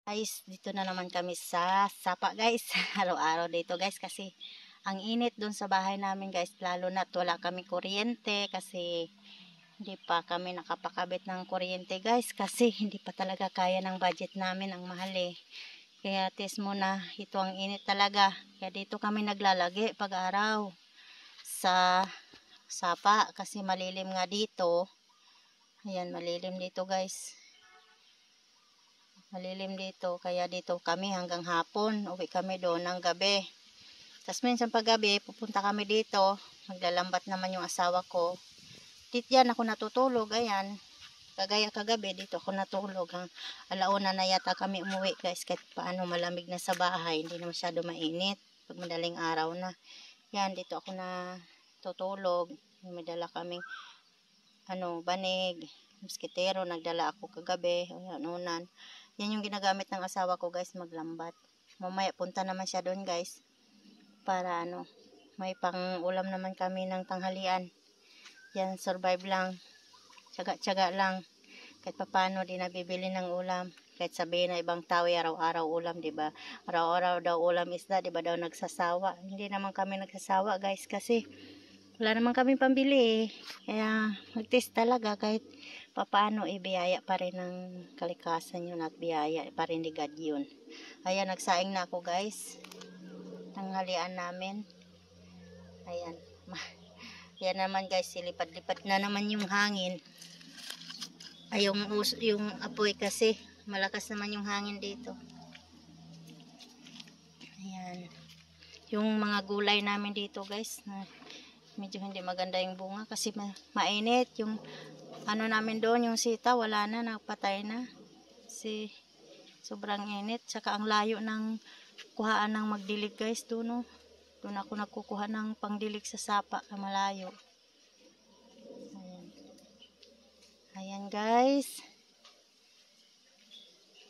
Guys, dito na naman kami sa sapa guys. Araw-araw dito guys kasi ang init dun sa bahay namin guys. Lalo na't wala kami kuryente kasi hindi pa kami nakapakabit ng kuryente guys. Kasi hindi pa talaga kaya ng budget namin, ang mahal eh. Kaya test muna, ito ang init talaga. Kaya dito kami naglalagi pag araw sa sapa kasi malilim nga dito. Ayan, malilim dito guys. Malilim dito, kaya dito kami hanggang hapon. Uwi kami doon ng gabi. Tapos minsan pag gabi, pupunta kami dito. Maglalambat naman yung asawa ko. Dito yan ako natutulog, ayan. Kagaya kagabi, dito ako natulog. Alauna na yata kami umuwi guys. Kahit paano malamig na sa bahay. Hindi na masyado mainit. Pag madaling araw na. Yan, dito ako na tutulog. May dala kaming banig. Mosquitero, nagdala ako kagabi. Ayan, unan. Yan yung ginagamit ng asawa ko guys, maglambat. Mamaya punta naman siya doon guys. Para may pang ulam naman kami ng tanghalian. Yan, survive lang. Tsaga-tsaga lang. Kahit papano di nabibili ng ulam. Kahit sabihin na ibang tao araw-araw ulam, di ba? Araw-araw daw ulam isda, di ba daw nagsasawa? Hindi naman kami nagsasawa guys kasi wala naman kami pambili eh. Kaya mag-test talaga kahit papaano ibiyaya pa rin ng kalikasan yun at biyaya pa rin ni God yun. Ayan, nagsaing na ako guys. Tanghalian namin. Ayan. Yan naman guys, silipad-lipad na naman yung hangin. Ay, yung apoy kasi malakas naman yung hangin dito. Ayan. Yung mga gulay namin dito guys, medyo hindi maganda yung bunga kasi mainit. Yung namin doon, yung sita, wala na, napatay na. Kasi sobrang init. Tsaka ang layo ng kuhaan ng magdilig guys doon, no? Doon ako nagkukuha ng pangdilig sa sapa, malayo. Ayan. Ayan guys.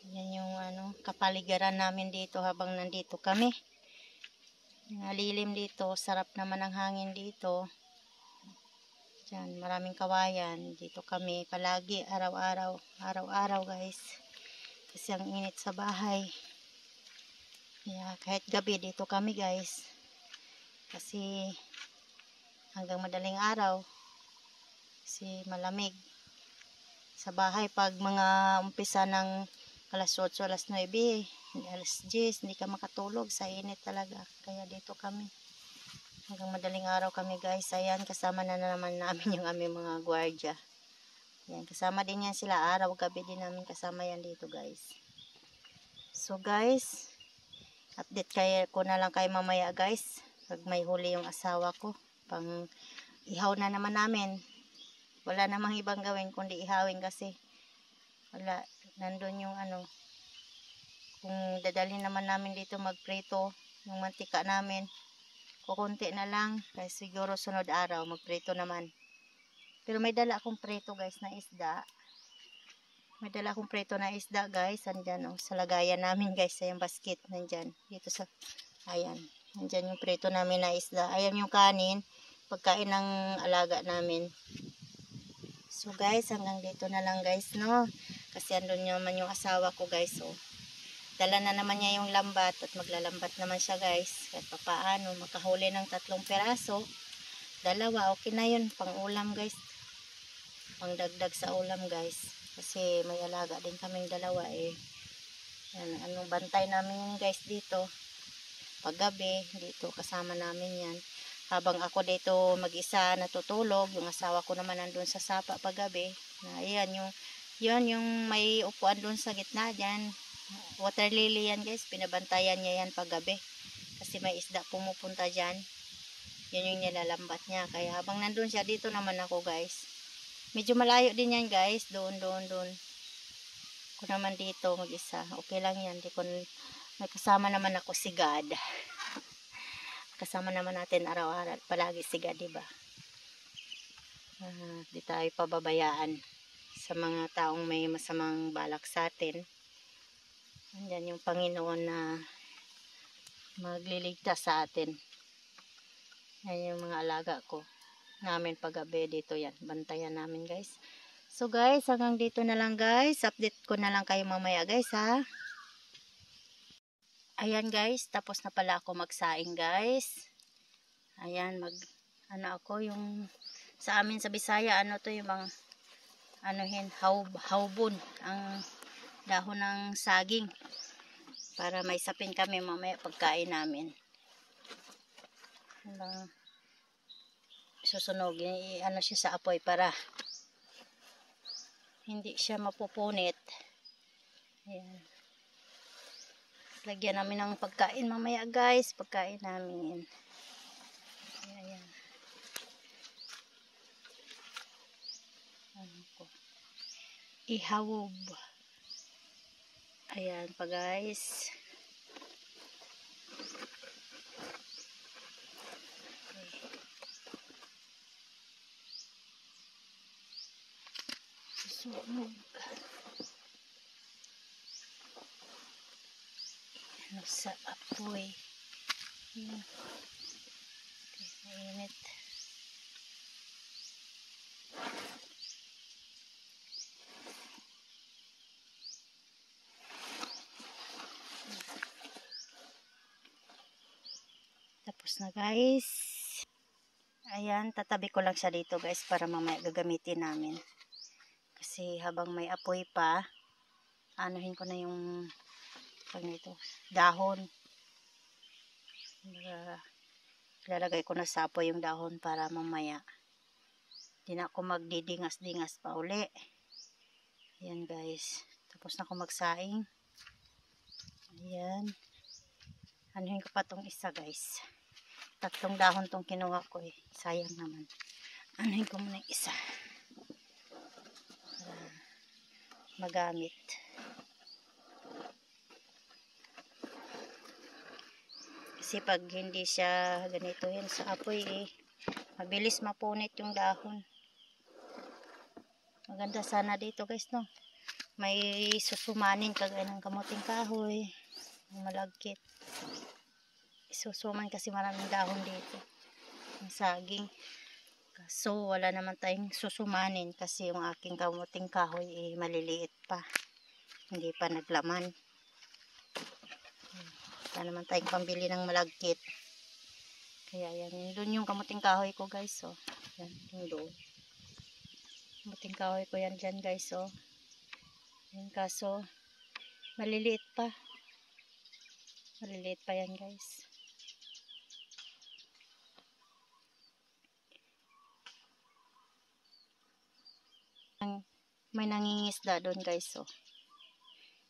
Ayan yung kapaligiran namin dito habang nandito kami. Nalilim dito, sarap naman ang hangin dito. Diyan, maraming kawayan. Dito kami palagi, araw-araw guys. Kasi ang init sa bahay. Kaya kahit gabi dito kami guys. Kasi hanggang madaling araw. Kasi malamig. Sa bahay pag mga umpisa ng alas 8, alas 9, alas 10, hindi ka makatulog. Sa init talaga. Kaya dito kami. Hanggang madaling araw kami guys. Ayan, kasama na naman namin yung aming mga gwardiya. Ayan, kasama din yan sila. Araw, gabi din namin kasama yan dito guys. So guys, update ko na lang kayo mamaya guys. Pag may huli yung asawa ko. Pang ihaw na naman namin. Wala namang ibang gawin kundi ihawin kasi wala. Nandun yung kung dadalhin naman namin dito magprito yung mantika namin. Kukunti na lang. Kaya siguro sunod araw magprito naman. Pero may dala akong prito guys na isda. May dala akong prito na isda guys. Andyan sa lagayan namin guys. Sa yung basket. Nandyan. Dito sa, ayan. Nandyan yung prito namin na isda. Ayan yung kanin. Pagkain ng alaga namin. So guys, hanggang dito na lang guys, no? Kasi andun naman yung asawa ko guys, so. Dala na naman niya yung lambat at maglalambat naman siya guys. Kahit papaano, makahuli ng 3 peraso. 2, okay na yun. Pang ulam guys. Pang dagdag sa ulam guys. Kasi may alaga din kaming 2 eh. Yan, bantay namin yun guys dito. Paggabi, dito kasama namin yan. Habang ako dito mag-isa natutulog, yung asawa ko naman nandun sa sapa paggabi. Na ayan, yung may upuan dun sa gitna dyan. Water lily yan guys, pinabantayan niya yan paggabi. Kasi may isda pumupunta dyan. Yun yung nilalambat niya. Kaya habang nandun siya, dito naman ako guys. Medyo malayo din yan guys, doon. Ako naman dito mag-isa. Okay lang yan, may kasama naman ako si God. Kasama naman natin araw-araw palagi siga, diba? Di tayo pababayaan sa mga taong may masamang balak sa atin. Andyan yung Panginoon na magliligtas sa atin. Yan yung mga alaga ko namin paggabi dito, yan bantayan namin guys. So guys, hanggang dito na lang guys. Update ko na lang kayo mamaya guys ha. Ayan guys, tapos na pala ako magsaing guys. Ayan, ako yung sa amin sa Bisaya, to yung mga hawbon, ang dahon ng saging para may sapin kami mamaya pagkain namin. Susunog, siya sa apoy para hindi siya mapupunit. Ayan. Lagyan namin ng pagkain mamaya guys, pagkain namin. Ayan. Ihawog. Ayan pa guys. Susunog. Sa apoy. Ayan. Okay, mainit. Tapos na guys. Ayan, tatabi ko lang siya dito guys para mamaya gagamitin namin. Kasi habang may apoy pa, anuhin ko na yung dahon. Lalagay ko na sa apoy yung dahon para mamaya di na ako magdidingas-dingas pa uli. Ayan guys, tapos na ako magsaing. Ayan, anuhin ko pa tong isa guys. 3 dahon tong kinuha ko sayang naman. Anuhin ko muna yung isa para magamit. Kasi pag hindi siya ganito yan sa apoy mabilis mapunit yung dahon. Maganda sana dito guys no. May susumanin kagaya ng kamuting kahoy, malagkit. Isusuman kasi maraming dahon dito. Ang saging. So wala naman tayong susumanin kasi yung aking kamuting kahoy maliliit pa. Hindi pa naglaman. Wala naman tayong pambili ng malagkit. Kaya yan, doon yung kamuting kahoy ko guys, yan, yung doon. Kamuting kahoy ko yan dyan guys, yan, kaso maliliit pa. Maliliit pa yan guys. May nangingisda doon guys,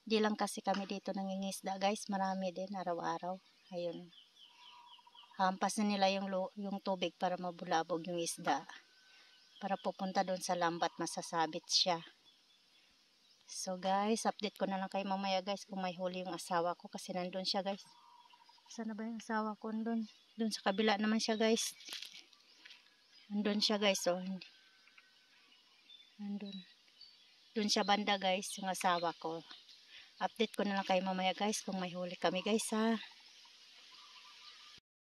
Di lang kasi kami dito nangingisda guys, marami din araw-araw. Ayun. Hampas na nila yung tubig para mabulabog yung isda. Para pupunta doon sa lambat, masasabit siya. So guys, update ko na lang kayo mamaya guys kung may huli yung asawa ko kasi nandun siya guys. Saan na ba yung asawa ko? Doon sa kabila naman siya guys. Nandun siya guys, Nandun. Doon siya banda guys, yung asawa ko. Update ko na lang kayo mamaya guys kung may huli kami guys ha.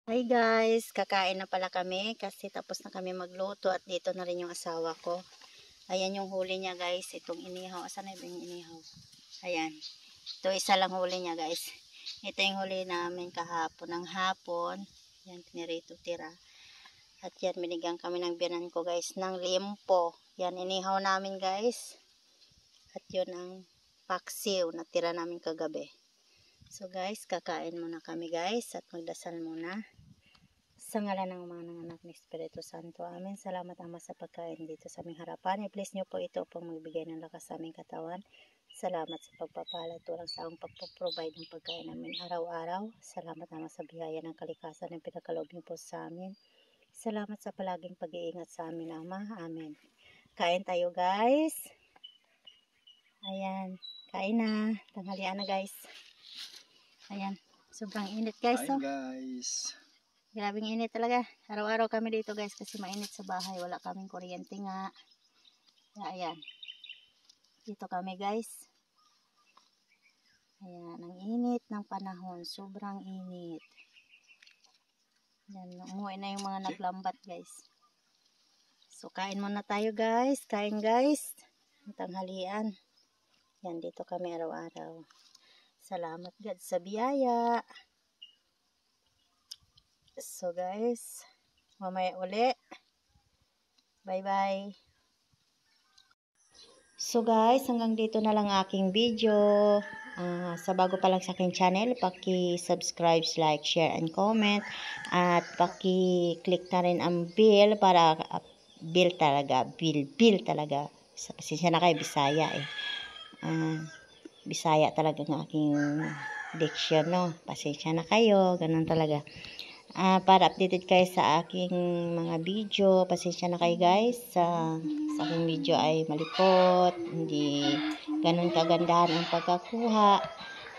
Hi guys, kakain na pala kami kasi tapos na kami magluto at dito na rin yung asawa ko. Ayan yung huli niya guys, itong inihaw. Asan na yung inihaw? Ayan. Ito isa lang huli niya guys. Ito yung huli namin kahapon ng hapon. Yan, tinirito tira. At yan, binigyan kami ng biyanan ko guys ng limpo. Yan, inihaw namin guys. At yun ang paksiw na tira namin kagabi. So guys, kakain muna kami guys at magdasal muna. Sa ngalan ng mga nanganak ni Espiritu Santo. Amen. Salamat Ama sa pagkain dito sa aming harapan. I-bless nyo po ito pang magbigay ng lakas sa aming katawan. Salamat sa pagpapala at walang saong pagpaprovide ng pagkain namin araw-araw. Salamat Ama sa biyaya ng kalikasan ng pinagkaloob nyo po sa amin. Salamat sa palaging pag-iingat sa amin Ama. Amen. Kain tayo guys. Ayan. Kain na. Tanghalian na guys. Ayan. Sobrang init guys. Hi guys. Grabing init talaga. Araw-araw kami dito guys kasi mainit sa bahay. Wala kaming kuryente nga. Ayan. Dito kami guys. Ayan. Ang init ng panahon. Sobrang init. Ayan. Umuwi na yung mga naglambat guys. So kain muna tayo guys. Kain guys. Ang tanghalian. Yan. Dito kami araw-araw. Salamat God sa biyaya. So guys, mamaya uli. Bye-bye. So guys, hanggang dito na lang aking video. Sa bago pa lang sa aking channel, paki-subscribe, like, share, and comment. At paki-click na rin ang bell para bill talaga. Pasensya na kayo, Bisaya eh. Bisaya talaga ng aking diction, no? Pasensya na kayo, ganun talaga. Para updated kayo sa aking mga video, pasensya na kayo guys. Sa aking video ay malikot, hindi ganun kagandahan ang pagkakuha.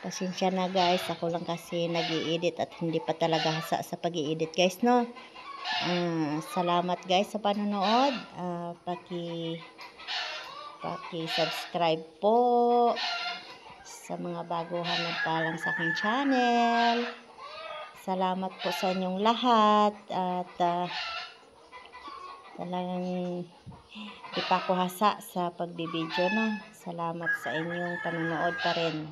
Pasensya na guys, ako lang kasi nag-i-edit at hindi pa talaga hasa sa pag-i-edit guys, no? Salamat guys sa panonood. Paki-subscribe po sa mga baguhan na palang sa aking channel. Salamat po sa inyong lahat at talagang di pa ako hasa sa pagbibideo, no? Salamat sa inyong panonood pa rin.